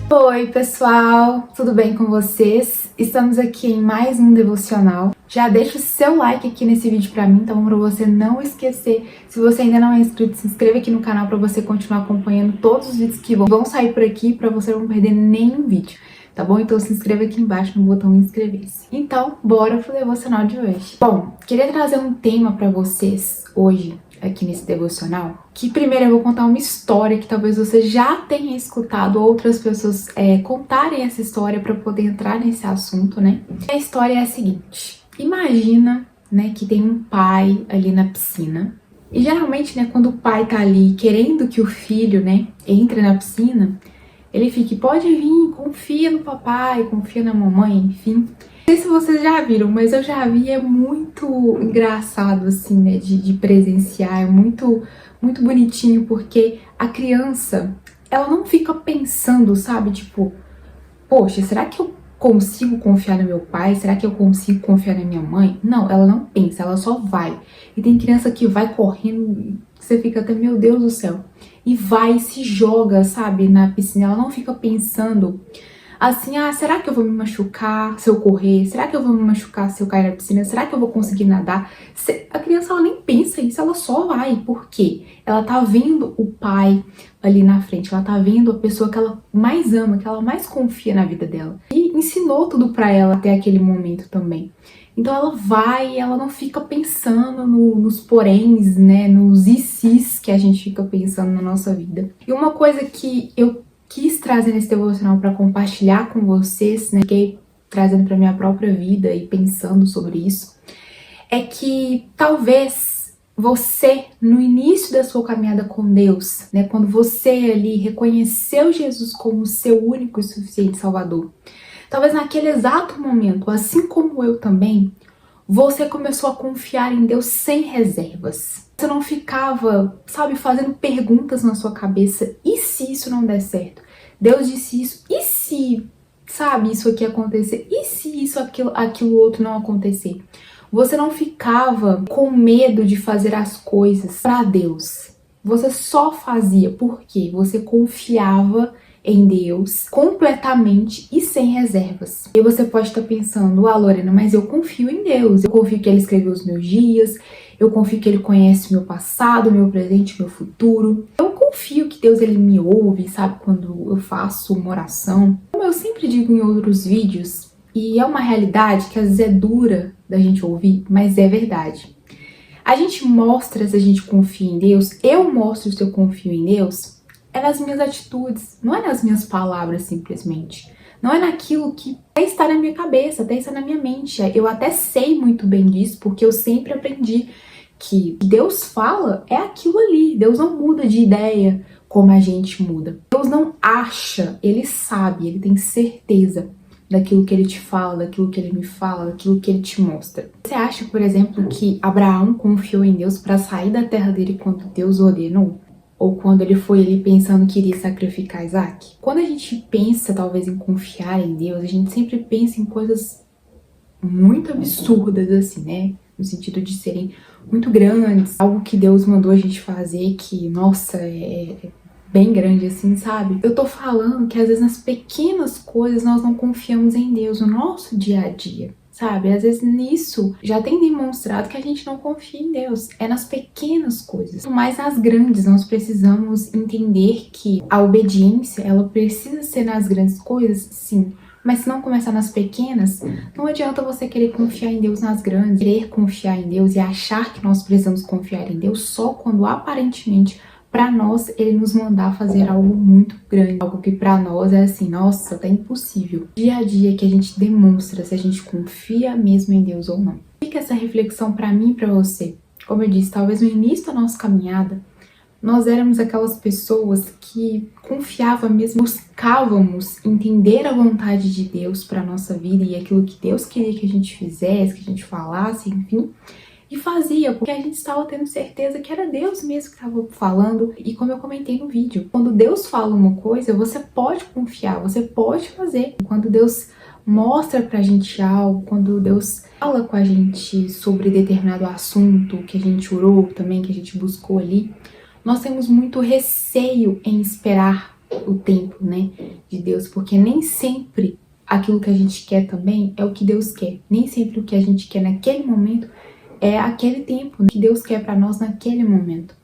Oi pessoal, tudo bem com vocês? Estamos aqui em mais um devocional. Já deixa o seu like aqui nesse vídeo pra mim, então pra você não esquecer. Se você ainda não é inscrito, se inscreva aqui no canal pra você continuar acompanhando todos os vídeos que vão sair por aqui, pra você não perder nenhum vídeo, tá bom? Então se inscreva aqui embaixo no botão inscrever-se. Então, bora pro devocional de hoje. Bom, queria trazer um tema pra vocês hoje, aqui nesse devocional, que primeiro eu vou contar uma história que talvez você já tenha escutado outras pessoas contarem essa história para poder entrar nesse assunto, né? A história é a seguinte: imagina, né, que tem um pai ali na piscina, e geralmente, né, quando o pai tá ali querendo que o filho, né, entre na piscina, ele fica, pode vir, confia no papai, confia na mamãe, enfim. Não sei se vocês já viram, mas eu já vi, é muito engraçado, assim, né, de presenciar, é muito bonitinho, porque a criança, ela não fica pensando, sabe, tipo, poxa, será que eu consigo confiar no meu pai? Será que eu consigo confiar na minha mãe? Não, ela não pensa, ela só vai. E tem criança que vai correndo, você fica até, meu Deus do céu, e vai e se joga, sabe, na piscina, ela não fica pensando assim, será que eu vou me machucar se eu correr? Será que eu vou me machucar se eu cair na piscina? Será que eu vou conseguir nadar? A criança, ela nem pensa isso, ela só vai. Por quê? Ela tá vendo o pai ali na frente, ela tá vendo a pessoa que ela mais ama, que ela mais confia na vida dela. E ensinou tudo pra ela até aquele momento também. Então ela vai, ela não fica pensando nos poréns, né, nos e sis que a gente fica pensando na nossa vida. E uma coisa que eu quis trazer nesse devocional para compartilhar com vocês, né, fiquei trazendo para minha própria vida e pensando sobre isso, é que talvez você, no início da sua caminhada com Deus, né, quando você ali reconheceu Jesus como seu único e suficiente Salvador, talvez naquele exato momento, assim como eu também, você começou a confiar em Deus sem reservas. Você não ficava, sabe, fazendo perguntas na sua cabeça, e se isso não der certo? Deus disse isso, e se, sabe, isso aqui acontecer? E se isso, aquilo outro não acontecer? Você não ficava com medo de fazer as coisas para Deus. Você só fazia porque você confiava em Deus completamente e sem reservas. E você pode estar pensando, Lorena, mas eu confio em Deus, eu confio que Ele escreveu os meus dias, eu confio que Ele conhece meu passado, meu presente, meu futuro. Eu confio que Deus, Ele me ouve, sabe, quando eu faço uma oração. Como eu sempre digo em outros vídeos, e é uma realidade que às vezes é dura da gente ouvir, mas é verdade. A gente mostra se a gente confia em Deus, eu mostro se eu confio em Deus, é nas minhas atitudes, não é nas minhas palavras simplesmente. Não é naquilo que até está na minha cabeça, até está na minha mente. Eu até sei muito bem disso, porque eu sempre aprendi que Deus fala é aquilo ali. Deus não muda de ideia como a gente muda. Deus não acha, Ele sabe, Ele tem certeza daquilo que Ele te fala, daquilo que Ele me fala, daquilo que Ele te mostra. Você acha, por exemplo, que Abraão confiou em Deus para sair da terra dele quando Deus o ordenou? Ou quando ele foi ali pensando que iria sacrificar Isaac? Quando a gente pensa, talvez, em confiar em Deus, a gente sempre pensa em coisas muito absurdas, assim, né? No sentido de serem muito grandes. Algo que Deus mandou a gente fazer que, nossa, é bem grande, assim, sabe? Eu tô falando que, às vezes, nas pequenas coisas nós não confiamos em Deus, no nosso dia a dia. Sabe, às vezes nisso já tem demonstrado que a gente não confia em Deus. É nas pequenas coisas. Mas nas grandes, nós precisamos entender que a obediência, ela precisa ser nas grandes coisas, sim. Mas se não começar nas pequenas, não adianta você querer confiar em Deus nas grandes. Querer confiar em Deus e achar que nós precisamos confiar em Deus só quando aparentemente para nós, Ele nos mandar fazer algo muito grande, algo que para nós é assim, nossa, tá impossível. Dia a dia que a gente demonstra se a gente confia mesmo em Deus ou não. Fica essa reflexão para mim e para você. Como eu disse, talvez no início da nossa caminhada, nós éramos aquelas pessoas que confiavam mesmo, buscávamos entender a vontade de Deus para nossa vida e aquilo que Deus queria que a gente fizesse, que a gente falasse, enfim. E fazia, porque a gente estava tendo certeza que era Deus mesmo que estava falando. E como eu comentei no vídeo, quando Deus fala uma coisa, você pode confiar, você pode fazer. Quando Deus mostra pra gente algo, quando Deus fala com a gente sobre determinado assunto que a gente orou também, que a gente buscou ali, nós temos muito receio em esperar o tempo, né, de Deus, porque nem sempre aquilo que a gente quer também é o que Deus quer. Nem sempre o que a gente quer naquele momento é aquele tempo que Deus quer para nós naquele momento.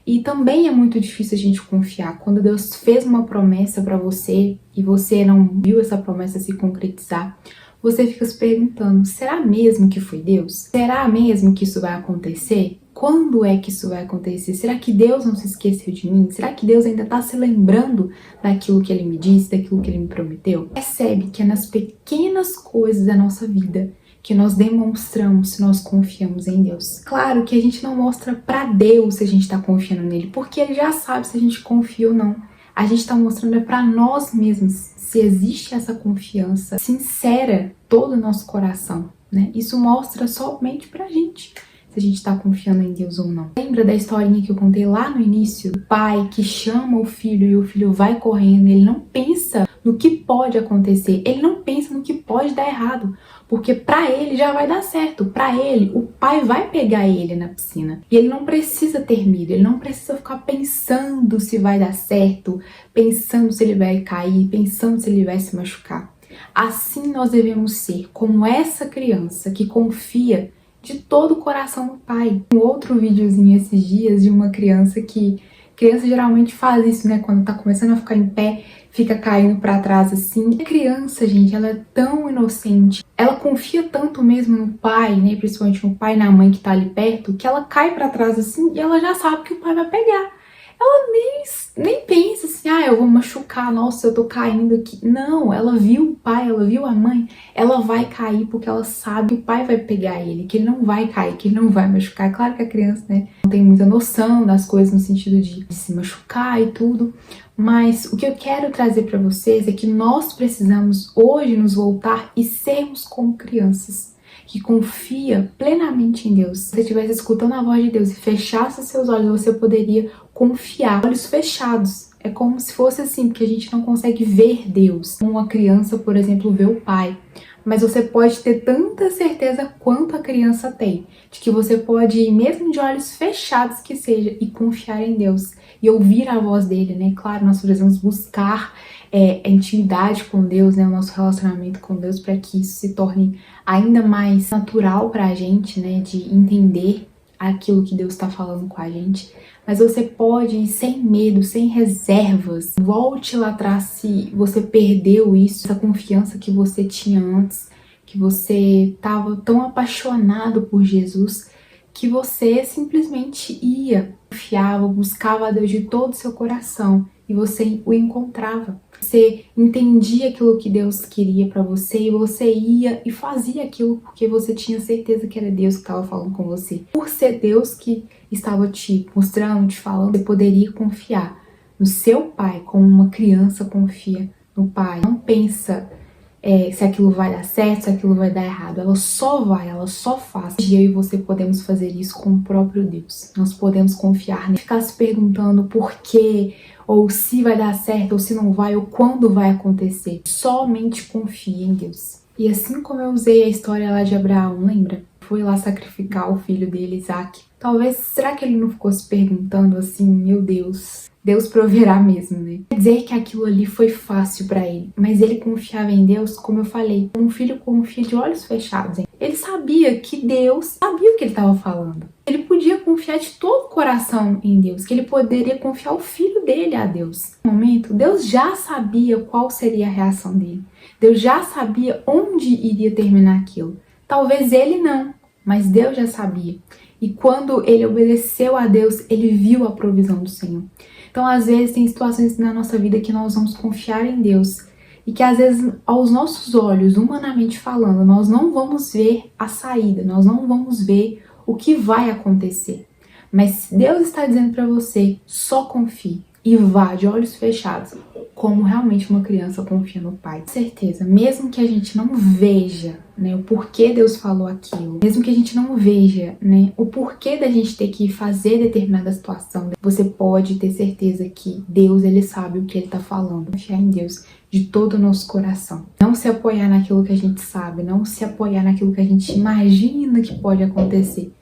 E também é muito difícil a gente confiar. Quando Deus fez uma promessa para você e você não viu essa promessa se concretizar, você fica se perguntando, será mesmo que foi Deus? Será mesmo que isso vai acontecer? Quando é que isso vai acontecer? Será que Deus não se esqueceu de mim? Será que Deus ainda está se lembrando daquilo que Ele me disse, daquilo que Ele me prometeu? Percebe que é nas pequenas coisas da nossa vida que nós demonstramos se nós confiamos em Deus. Claro que a gente não mostra para Deus se a gente está confiando nele, porque Ele já sabe se a gente confia ou não. A gente está mostrando para nós mesmos se existe essa confiança sincera todo o nosso coração, né? Isso mostra somente pra gente se a gente está confiando em Deus ou não. Lembra da historinha que eu contei lá no início? O pai que chama o filho e o filho vai correndo, ele não pensa no que pode acontecer, ele não pensa no que pode dar errado, porque pra ele já vai dar certo, pra ele o pai vai pegar ele na piscina e ele não precisa ter medo, ele não precisa ficar pensando se vai dar certo, pensando se ele vai cair, pensando se ele vai se machucar. Assim nós devemos ser, como essa criança que confia de todo o coração no pai. Um outro videozinho esses dias de uma criança que... Criança geralmente faz isso, né? Quando tá começando a ficar em pé, fica caindo pra trás assim. A criança, gente, ela é tão inocente. Ela confia tanto mesmo no pai, né? Principalmente no pai e na mãe que tá ali perto, que ela cai pra trás assim e ela já sabe que o pai vai pegar. Ela nem pensa assim, eu vou machucar, nossa, eu tô caindo aqui. Não, ela viu o pai, ela viu a mãe, ela vai cair porque ela sabe que o pai vai pegar ele, que ele não vai cair, que ele não vai machucar. É claro que a criança, né, não tem muita noção das coisas no sentido de se machucar e tudo, mas o que eu quero trazer pra vocês é que nós precisamos hoje nos voltar e sermos como crianças que confia plenamente em Deus. Se você estivesse escutando a voz de Deus e fechasse seus olhos, você poderia confiar, olhos fechados. É como se fosse assim, porque a gente não consegue ver Deus. Como uma criança, por exemplo, vê o pai. Mas você pode ter tanta certeza quanto a criança tem, de que você pode ir mesmo de olhos fechados que seja e confiar em Deus e ouvir a voz dele, né? Claro, nós precisamos buscar a intimidade com Deus, né? O nosso relacionamento com Deus, para que isso se torne ainda mais natural pra gente, né? De entender aquilo que Deus está falando com a gente. Mas você pode ir sem medo, sem reservas. Volte lá atrás se você perdeu isso, essa confiança que você tinha antes, que você estava tão apaixonado por Jesus, que você simplesmente ia, confiava, buscava a Deus de todo o seu coração e você o encontrava. Você entendia aquilo que Deus queria pra você e você ia e fazia aquilo porque você tinha certeza que era Deus que estava falando com você. Por ser Deus que estava te mostrando, te falando, você poderia confiar no seu pai como uma criança confia no pai. Não pensa se aquilo vai dar certo, se aquilo vai dar errado. Ela só vai, ela só faz. E eu e você podemos fazer isso com o próprio Deus. Nós podemos confiar nele. Ficar se perguntando por quê, ou se vai dar certo, ou se não vai, ou quando vai acontecer. Somente confie em Deus. E assim como eu usei a história lá de Abraão, lembra? Foi lá sacrificar o filho dele, Isaac. Talvez, será que ele não ficou se perguntando assim, meu Deus, Deus proverá mesmo, né? Quer dizer que aquilo ali foi fácil pra ele, mas ele confiava em Deus, como eu falei, um filho confia de olhos fechados. Ele sabia que Deus sabia o que ele estava falando. Ele podia confiar de todo o coração em Deus, que ele poderia confiar o filho dele a Deus. No momento, Deus já sabia qual seria a reação dele. Deus já sabia onde iria terminar aquilo. Talvez ele não, mas Deus já sabia. E quando ele obedeceu a Deus, ele viu a provisão do Senhor. Então, às vezes, tem situações na nossa vida que nós vamos confiar em Deus e que, às vezes, aos nossos olhos, humanamente falando, nós não vamos ver a saída, nós não vamos ver o que vai acontecer. Mas se Deus está dizendo para você, só confie e vá de olhos fechados, como realmente uma criança confia no pai. Com certeza, mesmo que a gente não veja, né, o porquê Deus falou aquilo, mesmo que a gente não veja, né, o porquê da gente ter que fazer determinada situação, você pode ter certeza que Deus, ele sabe o que ele tá falando. Confiar em Deus de todo o nosso coração. Não se apoiar naquilo que a gente sabe, não se apoiar naquilo que a gente imagina que pode acontecer.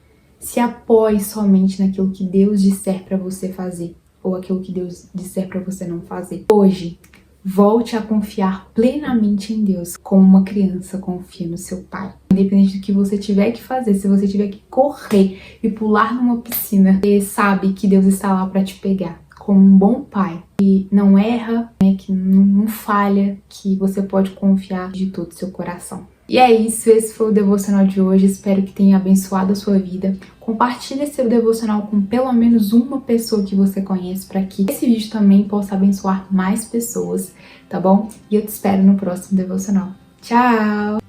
Se apoie somente naquilo que Deus disser para você fazer. ou aquilo que Deus disser para você não fazer. Hoje, volte a confiar plenamente em Deus, como uma criança confia no seu pai. Independente do que você tiver que fazer, se você tiver que correr e pular numa piscina, você sabe que Deus está lá para te pegar, como um bom pai, que não erra, né, que não falha, que você pode confiar de todo o seu coração. E é isso, esse foi o devocional de hoje, espero que tenha abençoado a sua vida. Compartilhe esse devocional com pelo menos uma pessoa que você conhece para que esse vídeo também possa abençoar mais pessoas, tá bom? E eu te espero no próximo devocional. Tchau!